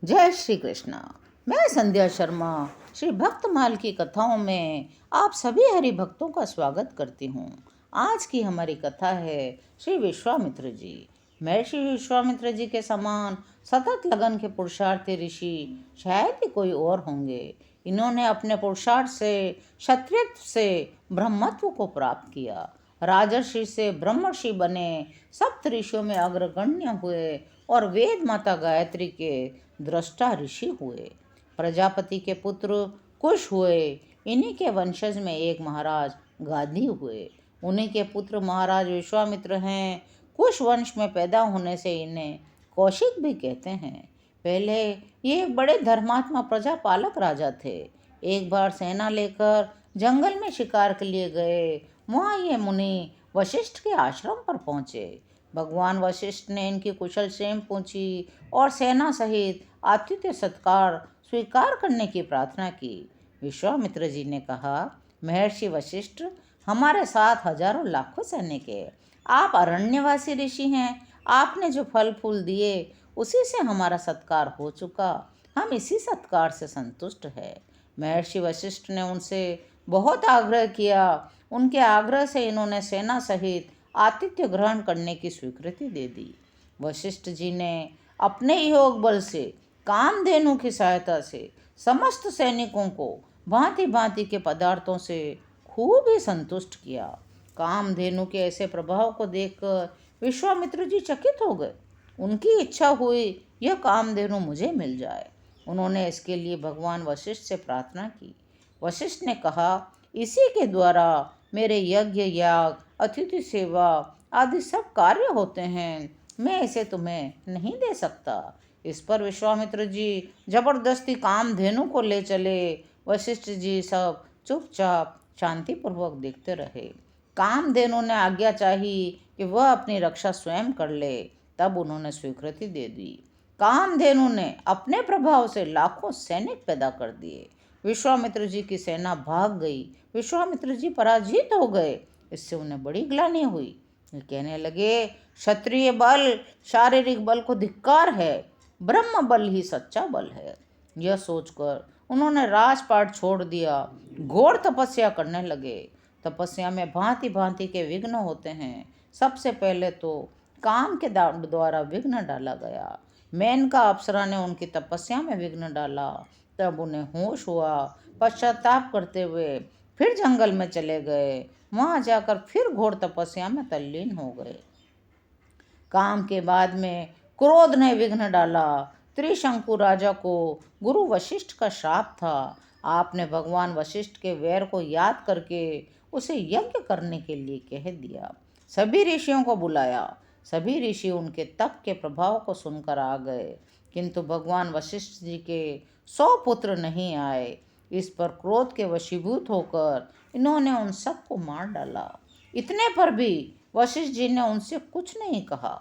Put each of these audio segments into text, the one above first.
जय श्री कृष्ण। मैं संध्या शर्मा श्री भक्तमाल की कथाओं में आप सभी हरि भक्तों का स्वागत करती हूँ। आज की हमारी कथा है श्री विश्वामित्र जी। महर्षि विश्वामित्र जी के समान सतत लगन के पुरुषार्थी ऋषि शायद ही कोई और होंगे। इन्होंने अपने पुरुषार्थ से क्षत्रियत्व से ब्रह्मत्व को प्राप्त किया, राजर्षि से ब्रह्मर्षि बने, सप्त ऋषियों में अग्रगण्य हुए और वेद माता गायत्री के दृष्टा ऋषि हुए। प्रजापति के पुत्र कुश हुए। इन्हीं के वंशज में एक महाराज गादी हुए। उन्हीं के पुत्र महाराज विश्वामित्र हैं। कुश वंश में पैदा होने से इन्हें कौशिक भी कहते हैं। पहले ये एक बड़े धर्मात्मा प्रजापालक राजा थे। एक बार सेना लेकर जंगल में शिकार के लिए गए। वहाँ ये मुनि वशिष्ठ के आश्रम पर पहुँचे। भगवान वशिष्ठ ने इनकी कुशल क्षेम पूछी और सेना सहित आतिथ्य सत्कार स्वीकार करने की प्रार्थना की। विश्वामित्र जी ने कहा, महर्षि वशिष्ठ, हमारे साथ हजारों लाखों सैनिक है। आप अरण्यवासी ऋषि हैं। आपने जो फल फूल दिए उसी से हमारा सत्कार हो चुका। हम इसी सत्कार से संतुष्ट है। महर्षि वशिष्ठ ने उनसे बहुत आग्रह किया। उनके आग्रह से इन्होंने सेना सहित आतिथ्य ग्रहण करने की स्वीकृति दे दी। वशिष्ठ जी ने अपने योग बल से कामधेनु की सहायता से समस्त सैनिकों को भांति भांति के पदार्थों से खूब ही संतुष्ट किया। कामधेनु के ऐसे प्रभाव को देखकर विश्वामित्र जी चकित हो गए। उनकी इच्छा हुई यह कामधेनु मुझे मिल जाए। उन्होंने इसके लिए भगवान वशिष्ठ से प्रार्थना की। वशिष्ठ ने कहा, इसी के द्वारा मेरे यज्ञ याग अतिथि सेवा आदि सब कार्य होते हैं। मैं इसे तुम्हें नहीं दे सकता। इस पर विश्वामित्र जी जबरदस्ती कामधेनु को ले चले। वशिष्ठ जी सब चुपचाप शांतिपूर्वक देखते रहे। कामधेनु ने आज्ञा चाही कि वह अपनी रक्षा स्वयं कर ले। तब उन्होंने स्वीकृति दे दी। कामधेनु ने अपने प्रभाव से लाखों सैनिक पैदा कर दिए। विश्वामित्र जी की सेना भाग गई। विश्वामित्र जी पराजित हो गए। इससे उन्हें बड़ी ग्लानि हुई। वे कहने लगे, क्षत्रिय बल शारीरिक बल को धिक्कार है, ब्रह्म बल ही सच्चा बल है। यह सोचकर उन्होंने राजपाट छोड़ दिया। घोर तपस्या करने लगे। तपस्या में भांति भांति के विघ्न होते हैं। सबसे पहले तो काम के द्वारा विघ्न डाला गया। मेनका अप्सरा ने उनकी तपस्या में विघ्न डाला। तब उन्हें होश हुआ। पश्चाताप करते हुए फिर जंगल में चले गए। वहां जाकर फिर घोर तपस्या में तल्लीन हो गए। काम के बाद में क्रोध ने विघ्न डाला। त्रिशंकु राजा को गुरु वशिष्ठ का श्राप था। आपने भगवान वशिष्ठ के वैर को याद करके उसे यज्ञ करने के लिए कह दिया। सभी ऋषियों को बुलाया। सभी ऋषि उनके तप के प्रभाव को सुनकर आ गए, किंतु भगवान वशिष्ठ जी के 100 पुत्र नहीं आए। इस पर क्रोध के वशीभूत होकर इन्होंने उन सबको मार डाला। इतने पर भी वशिष्ठ जी ने उनसे कुछ नहीं कहा।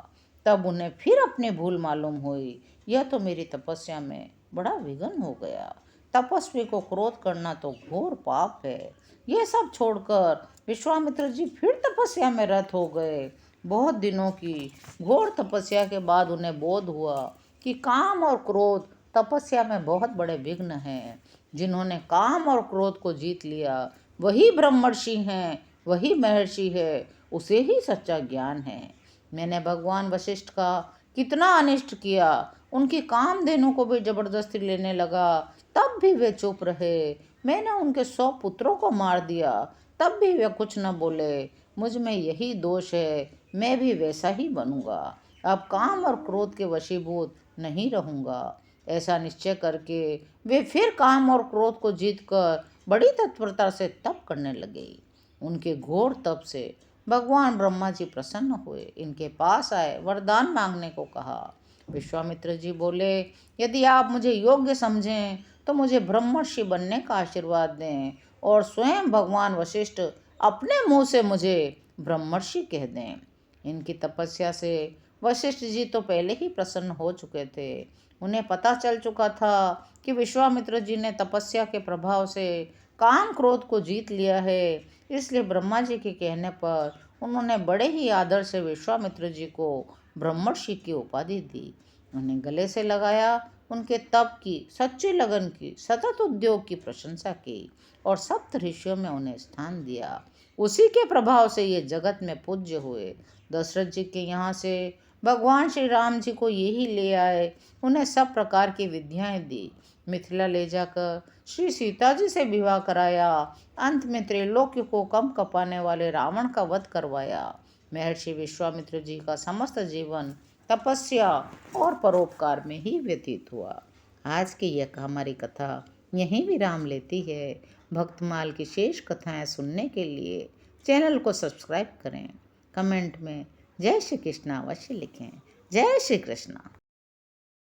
तब उन्हें फिर अपनी भूल मालूम हुई। यह तो मेरी तपस्या में बड़ा विघ्न हो गया। तपस्वी को क्रोध करना तो घोर पाप है। यह सब छोड़कर विश्वामित्र जी फिर तपस्या में रत हो गए। बहुत दिनों की घोर तपस्या के बाद उन्हें बोध हुआ कि काम और क्रोध तपस्या में बहुत बड़े विघ्न हैं। जिन्होंने काम और क्रोध को जीत लिया वही ब्रह्मर्षि हैं, वही महर्षि है, उसे ही सच्चा ज्ञान है। मैंने भगवान वशिष्ठ का कितना अनिष्ट किया। उनकी कामधेनु को भी जबरदस्ती लेने लगा, तब भी वे चुप रहे। मैंने उनके 100 पुत्रों को मार दिया, तब भी वे कुछ न बोले। मुझ में यही दोष है, मैं भी वैसा ही बनूंगा। अब काम और क्रोध के वशीभूत नहीं रहूंगा। ऐसा निश्चय करके वे फिर काम और क्रोध को जीतकर बड़ी तत्परता से तप करने लगे। उनके घोर तप से भगवान ब्रह्मा जी प्रसन्न हुए। इनके पास आए, वरदान मांगने को कहा। विश्वामित्र जी बोले, यदि आप मुझे योग्य समझें तो मुझे ब्रह्मर्षि बनने का आशीर्वाद दें और स्वयं भगवान वशिष्ठ अपने मुंह से मुझे ब्रह्मर्षि कह दें। इनकी तपस्या से वशिष्ठ जी तो पहले ही प्रसन्न हो चुके थे। उन्हें पता चल चुका था कि विश्वामित्र जी ने तपस्या के प्रभाव से काम क्रोध को जीत लिया है। इसलिए ब्रह्मा जी के कहने पर उन्होंने बड़े ही आदर से विश्वामित्र जी को ब्रह्मर्षि की उपाधि दी। उन्हें गले से लगाया उनके तप की, सच्चे लगन की, सतत उद्योग की प्रशंसा की और सप्त ऋषियों में उन्हें स्थान दिया। उसी के प्रभाव से ये जगत में पूज्य हुए। दशरथ जी के यहाँ से भगवान श्री राम जी को यही ले आए, उन्हें सब प्रकार की विद्याएं दी, मिथिला ले जाकर श्री सीता जी से विवाह कराया, अंत में त्रैलोक्य को कम कपाने वाले रावण का वध करवाया। महर्षि विश्वामित्र जी का समस्त जीवन तपस्या और परोपकार में ही व्यतीत हुआ। आज की यह हमारी कथा यहीं विराम लेती है। भक्तमाल की शेष कथाएं सुनने के लिए चैनल को सब्सक्राइब करें। कमेंट में जय श्री कृष्ण अवश्य लिखें। जय श्री कृष्ण।